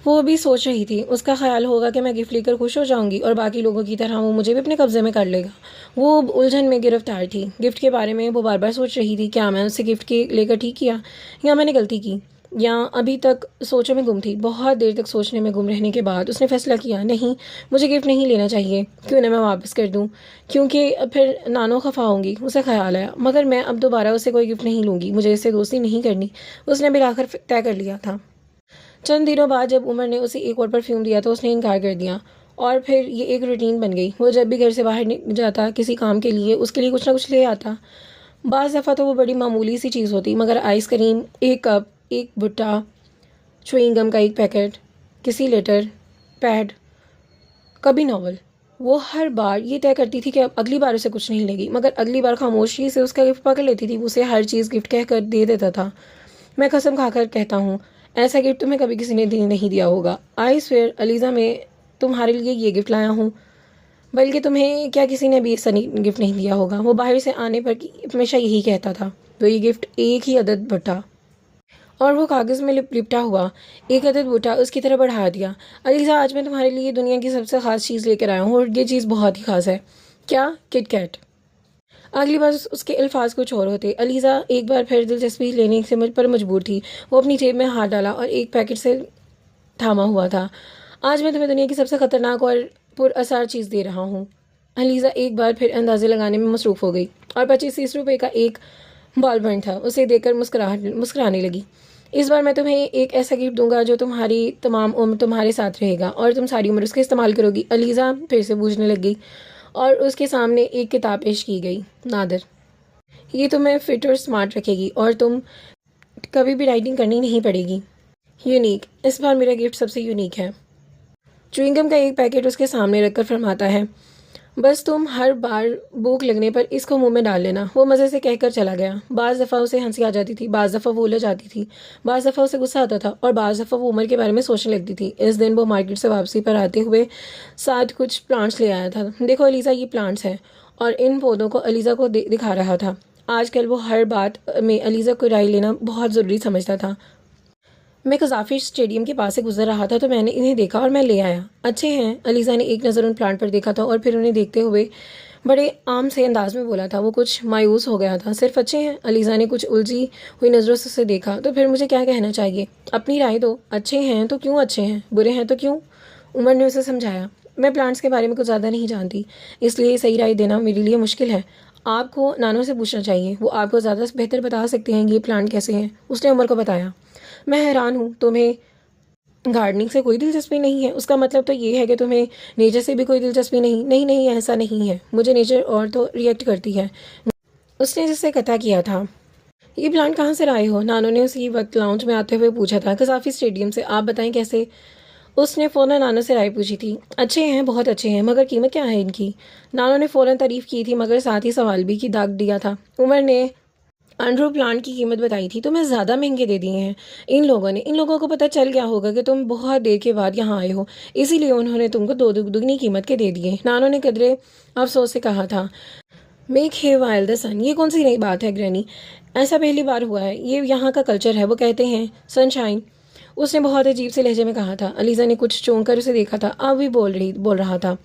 वो भी सोच रही थी। उसका ख्याल होगा कि मैं गिफ्ट लेकर खुश हो जाऊंगी और बाकी लोगों की तरह वो मुझे भी अपने कब्जे में कर लेगा। वो उलझन में गिरफ्तार थी। गिफ्ट के बारे में वो बार बार सोच रही थी, क्या मैं उससे गिफ्ट के लेकर ठीक किया या मैंने गलती की, या अभी तक सोचों में गुम थी। बहुत देर तक सोचने में गुम रहने के बाद उसने फैसला किया, नहीं, मुझे गिफ्ट नहीं लेना चाहिए। क्यों ना मैं वापस कर दूँ, क्योंकि फिर नानो खफा होंगी। उसे ख्याल आया, मगर मैं अब दोबारा उससे कोई गिफ्ट नहीं लूँगी, मुझे इससे दोस्ती नहीं करनी। उसने बिल आखिर तय कर लिया था। चंद दिनों बाद जब उमर ने उसे एक और परफ्यूम दिया तो उसने इनकार कर दिया और फिर ये एक रूटीन बन गई। वो जब भी घर से बाहर जाता किसी काम के लिए, उसके लिए कुछ ना कुछ ले आता। बाज़ दफ़ा तो वो बड़ी मामूली सी चीज़ होती, मगर आइसक्रीम, एक कप, एक भुट्टा, च्युइंग गम का एक पैकेट, किसी लेटर पैड, कभी नावल। वो हर बार ये तय करती थी कि अब अगली बार उसे कुछ नहीं लेगी, मगर अगली बार खामोशी से उसका गिफ्ट पकड़ लेती थी। उसे हर चीज़ गिफ्ट कह कर दे देता था। मैं कसम खाकर कहता हूँ, ऐसा गिफ्ट तुम्हें कभी किसी ने नहीं दिया होगा। आई स्वेयर अलीज़ा, मैं तुम्हारे लिए ये गिफ्ट लाया हूँ, बल्कि तुम्हें क्या किसी ने भी ऐसा गिफ्ट नहीं दिया होगा। वो बाहर से आने पर हमेशा यही कहता था। तो ये गिफ्ट एक ही अदद भट्टा और वो कागज़ में लिपटा हुआ एक अदद बूटा उसकी तरफ बढ़ा दिया। अलीज़ा, आज मैं तुम्हारे लिए दुनिया की सबसे ख़ास चीज़ लेकर आया हूँ और ये चीज़ बहुत ही ख़ास है। क्या? किटकैट। अगली बार उसके अल्फाज कुछ और होते। अलीज़ा एक बार फिर दिलचस्पी लेने से मुझ पर मजबूर थी। वो अपनी जेब में हाथ डाला और एक पैकेट से थामा हुआ था। आज मैं तुम्हें दुनिया की सबसे ख़तरनाक और पुरअसर चीज़ दे रहा हूँ। अलीज़ा एक बार फिर अंदाज़े लगाने में मसरूफ़ हो गई और 25-30 रुपये का एक बॉल बर्न था। उसे देखकर मुस्कुराने लगी। इस बार मैं तुम्हें एक ऐसा गिफ्ट दूंगा जो तुम्हारी तमाम उम्र तुम्हारे साथ रहेगा और तुम सारी उम्र उसका इस्तेमाल करोगी। अलीज़ा फिर से बूझने लगी और उसके सामने एक किताब पेश की गई। नादिर, ये तुम्हें फिट और स्मार्ट रखेगी और तुम कभी भी राइटिंग करनी नहीं पड़ेगी। यूनिक, इस बार मेरा गिफ्ट सबसे यूनिक है। च्युइंगम का एक पैकेट उसके सामने रखकर फरमाता है, बस तुम हर बार भूख लगने पर इसको मुंह में डाल लेना। वो मज़े से कहकर चला गया। बाज़ दफ़ा उसे हंसी आ जाती थी, बाज़ दफ़ा वो उलझ जाती थी, बाज़ दफ़ा उसे गुस्सा आता था और बाज़ दफ़ा वो उम्र के बारे में सोचने लगती थी। इस दिन वो मार्केट से वापसी पर आते हुए साथ कुछ प्लांट्स ले आया था। देखो अलीज़ा, ये प्लांट्स हैं, और इन पौधों को अलीज़ा को दिखा रहा था। आजकल वो हर बात में अलीज़ा को राय लेना बहुत ज़रूरी समझता था। मैं कज़ाफ़ी स्टेडियम के पास से गुजर रहा था तो मैंने इन्हें देखा और मैं ले आया। अच्छे हैं। अलीज़ा ने एक नज़र उन प्लांट पर देखा था और फिर उन्हें देखते हुए बड़े आम से अंदाज में बोला था। वो कुछ मायूस हो गया था। सिर्फ अच्छे हैं? अलीज़ा ने कुछ उलझी हुई नज़रों से उसे देखा। तो फिर मुझे क्या कहना चाहिए? अपनी राय दो। अच्छे हैं तो क्यों अच्छे हैं, बुरे हैं तो क्यों? उमर ने उसे समझाया। मैं प्लांट्स के बारे में कुछ ज़्यादा नहीं जानती, इसलिए सही राय देना मेरे लिए मुश्किल है। आपको नानों से पूछना चाहिए, वो आपको ज़्यादा बेहतर बता सकते हैं ये प्लांट कैसे हैं। उसने उमर को बताया। मैं हैरान हूँ, तुम्हें गार्डनिंग से कोई दिलचस्पी नहीं है? उसका मतलब तो ये है कि तुम्हें नेचर से भी कोई दिलचस्पी नहीं? नहीं नहीं, ऐसा नहीं है, मुझे नेचर और तो रिएक्ट करती है। उसने जिससे कथा किया था। ये प्लांट कहाँ से लाए हो? नानो ने उसी वक्त लाउंज में आते हुए पूछा था। कसाफी स्टेडियम से। आप बताएं कैसे? उसने फ़ौरन नानो से राय पूछी थी। अच्छे हैं, बहुत अच्छे हैं, मगर कीमत क्या है इनकी? नानो ने फ़ौरन तारीफ़ की थी, मगर साथ ही सवाल भी की दाग दिया था। उमर ने अंडरू प्लांट की कीमत बताई थी। तुम्हें ज़्यादा महंगे दे दिए हैं इन लोगों को पता चल गया होगा कि तुम बहुत देर के बाद यहाँ आए हो, इसीलिए उन्होंने तुमको दो दुगनी कीमत के दे दिए। नानो ने कदरे अफसोस से कहा था। मेक हे वाइल द सन, ये कौन सी नई बात है ग्रैनी? ऐसा पहली बार हुआ है, ये यहाँ का कल्चर है। वो कहते हैं सनशाइन। उसने बहुत अजीब से लहजे में कहा था। अलीज़ा ने कुछ चौंक कर उसे देखा था। अब भी बोल रहा था।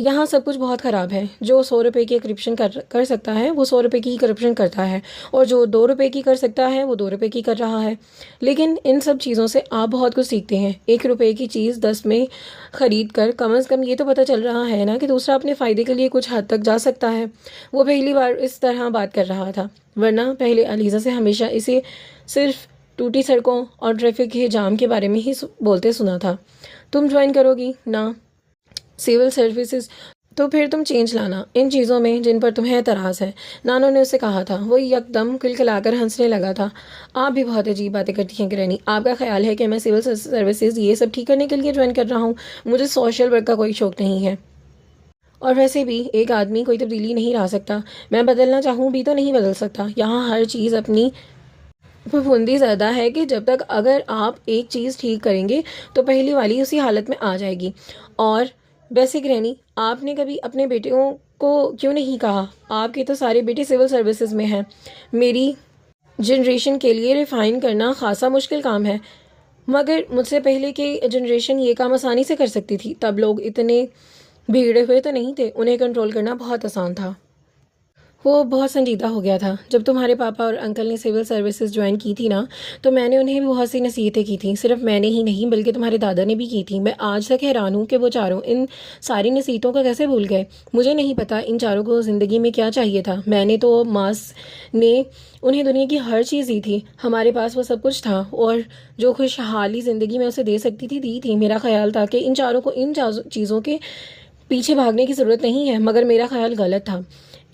यहाँ सब कुछ बहुत ख़राब है। जो 100 रुपये की करप्शन कर सकता है वो 100 रुपये की करप्शन करता है, और जो 2 रुपये की कर सकता है वो 2 रुपये की कर रहा है। लेकिन इन सब चीज़ों से आप बहुत कुछ सीखते हैं। 1 रुपये की चीज़ 10 में ख़रीद कर कम अज़ कम ये तो पता चल रहा है ना कि दूसरा अपने फ़ायदे के लिए कुछ हद तक जा सकता है। वो पहली बार इस तरह बात कर रहा था, वरना पहले अलीज़ा से हमेशा इसे सिर्फ टूटी सड़कों और ट्रैफिक के जाम के बारे में ही बोलते सुना था। तुम ज्वाइन करोगी ना सिविल सर्विसेज? तो फिर तुम चेंज लाना इन चीज़ों में जिन पर तुम्हें एतराज़ है, नानो ने उससे कहा था। वो यकदम खिलखिलाकर हंसने लगा था। आप भी बहुत अजीब बातें करती हैं ग्रैनी। आपका ख्याल है कि मैं सिविल सर्विसेज ये सब ठीक करने के लिए ज्वाइन कर रहा हूँ? मुझे सोशल वर्क का कोई शौक नहीं है, और वैसे भी एक आदमी कोई तब्दीली नहीं ला सकता। मैं बदलना चाहूँ भी तो नहीं बदल सकता। यहाँ हर चीज़ अपनी फफूंदी ज़्यादा है कि जब तक अगर आप एक चीज़ ठीक करेंगे तो पहली वाली उसी हालत में आ जाएगी। और वैसे ग्रैनी, आपने कभी अपने बेटियों को क्यों नहीं कहा? आपके तो सारे बेटे सिविल सर्विसेज में हैं। मेरी जनरेशन के लिए रिफ़ाइन करना खासा मुश्किल काम है, मगर मुझसे पहले की जनरेशन ये काम आसानी से कर सकती थी। तब लोग इतने भीड़े हुए तो नहीं थे, उन्हें कंट्रोल करना बहुत आसान था। वो बहुत संजीदा हो गया था। जब तुम्हारे पापा और अंकल ने सिविल सर्विसेज ज्वाइन की थी ना, तो मैंने उन्हें भी बहुत सी नसीहतें की थी। सिर्फ मैंने ही नहीं बल्कि तुम्हारे दादा ने भी की थी। मैं आज तक हैरान हूँ कि वो चारों इन सारी नसीहतों को कैसे भूल गए। मुझे नहीं पता इन चारों को ज़िंदगी में क्या चाहिए था। मैंने तो मास ने उन्हें दुनिया की हर चीज़ दी थी। हमारे पास वो सब कुछ था, और जो खुशहाली ज़िंदगी में उसे दे सकती थी दी थी। मेरा ख्याल था कि इन चारों को इन चीज़ों के पीछे भागने की ज़रूरत नहीं है, मगर मेरा ख्याल गलत था।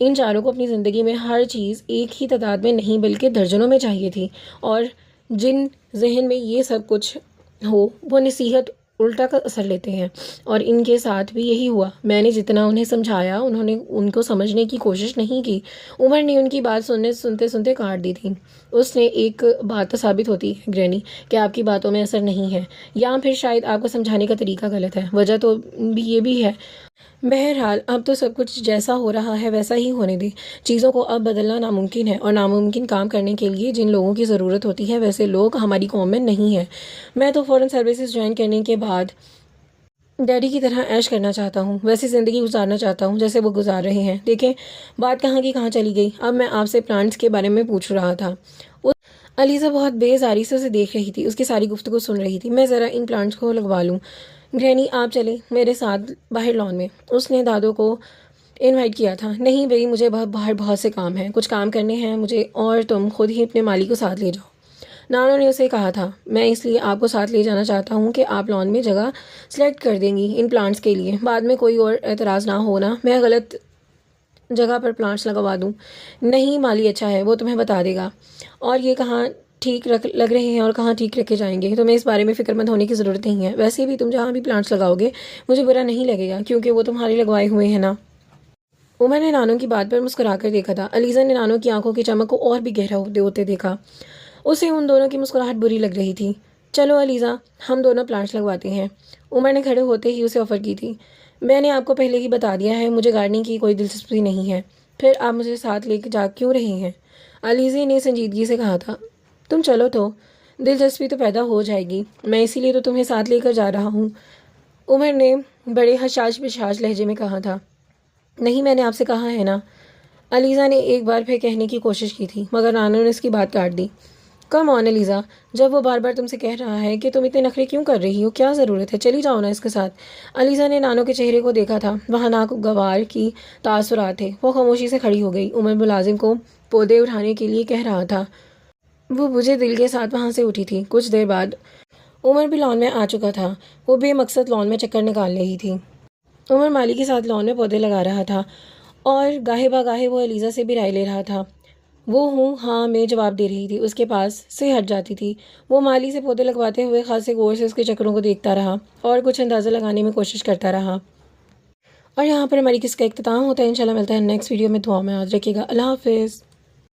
इन चारों को अपनी ज़िंदगी में हर चीज़ एक ही तादाद में नहीं बल्कि दर्जनों में चाहिए थी, और जिन जहन में ये सब कुछ हो वो नसीहत उल्टा का असर लेते हैं, और इनके साथ भी यही हुआ। मैंने जितना उन्हें समझाया उन्होंने उनको समझने की कोशिश नहीं की। उमर ने उनकी बात सुनते सुनते काट दी थी। उसने एक बात तो साबित होती है ग्रैनी कि आपकी बातों में असर नहीं है, या फिर शायद आपको समझाने का तरीका गलत है। वजह तो भी ये भी है। बहरहाल अब तो सब कुछ जैसा हो रहा है वैसा ही होने दे। चीज़ों को अब बदलना नामुमकिन है, और नामुमकिन काम करने के लिए जिन लोगों की ज़रूरत होती है वैसे लोग हमारी कौम में नहीं है। मैं तो फ़ौरन सर्विसेज ज्वाइन करने के बाद डैडी की तरह ऐश करना चाहता हूँ, वैसी ज़िंदगी गुजारना चाहता हूँ जैसे वो गुजार रहे हैं। देखें बात कहाँ की कहाँ चली गई। अब मैं आपसे प्लांट्स के बारे में पूछ रहा था। अलीज़ा बहुत बेजारी से उसे देख रही थी, उसकी सारी गुफ्तगू सुन रही थी। मैं ज़रा इन प्लांट्स को लगवा लूँ। ग्रैनी आप चले मेरे साथ बाहर लॉन में। उसने दादो को इनवाइट किया था। नहीं भाई, मुझे बाहर बहुत से काम हैं, कुछ काम करने हैं मुझे, और तुम खुद ही अपने माली को साथ ले जाओ। नानो ने उसे कहा था। मैं इसलिए आपको साथ ले जाना चाहता हूँ कि आप लॉन में जगह सेलेक्ट कर देंगी इन प्लांट्स के लिए। बाद में कोई और एतराज़ ना हो ना, मैं गलत जगह पर प्लांट्स लगवा दूँ। नहीं, माली अच्छा है, वो तुम्हें बता देगा, और ये कहाँ ठीक लग रहे हैं और कहाँ ठीक रखे जाएंगे। तुम्हें इस बारे में फ़िक्रमंद होने की ज़रूरत नहीं है। वैसे भी तुम जहाँ भी प्लांट्स लगाओगे मुझे बुरा नहीं लगेगा, क्योंकि वो तुम्हारे लगवाए हुए हैं ना। उमर ने नानो की बात पर मुस्कुरा कर देखा था। अलीज़ा ने नानो की आंखों की चमक को और भी गहरा होते देखा। उसे उन दोनों की मुस्कुराहट बुरी लग रही थी। चलो अलीज़ा, हम दोनों प्लांट्स लगवाते हैं। उमर ने खड़े होते ही उसे ऑफ़र की थी। मैंने आपको पहले ही बता दिया है मुझे गार्डनिंग की कोई दिलचस्पी नहीं है, फिर आप मुझे साथ लेकर जा क्यों रहे हैं? अलीज़ा ने संजीदगी से कहा था। तुम चलो तो दिलचस्पी तो पैदा हो जाएगी, मैं इसीलिए तो तुम्हें साथ लेकर जा रहा हूँ। उमर ने बड़े हशाश बिशाश लहजे में कहा था। नहीं, मैंने आपसे कहा है ना। अलीज़ा ने एक बार फिर कहने की कोशिश की थी, मगर नानो ने उसकी बात काट दी। कम ऑन अलीज़ा, जब वो बार बार तुमसे कह रहा है कि तुम इतने नखरे क्यों कर रही हो, क्या ज़रूरत है, चली जाओ ना इसके साथ। अलीज़ा ने नानो के चेहरे को देखा था, वहाँ नागवार की तासुरात थे। वो खामोशी से खड़ी हो गई। उमर मुलाजिम को पौधे उठाने के लिए कह रहा था। वो बुझे दिल के साथ वहाँ से उठी थी। कुछ देर बाद उमर भी लॉन में आ चुका था। वो बेमकसद लॉन में चक्कर निकाल रही थी। उमर माली के साथ लॉन में पौधे लगा रहा था और गाहे बागाहे वो एलिज़ा से भी राय ले रहा था। वो हूँ हाँ में जवाब दे रही थी, उसके पास से हट जाती थी। वो माली से पौधे लगवाते हुए खासे गौर से उसके चक्करों को देखता रहा और कुछ अंदाज़ा लगाने में कोशिश करता रहा। और यहाँ पर हमारी किसका इख्तिताम होता है। इंशाल्लाह मिलता है नेक्स्ट वीडियो में। दुआ में याद रखिएगा। अल्लाह हाफिज़।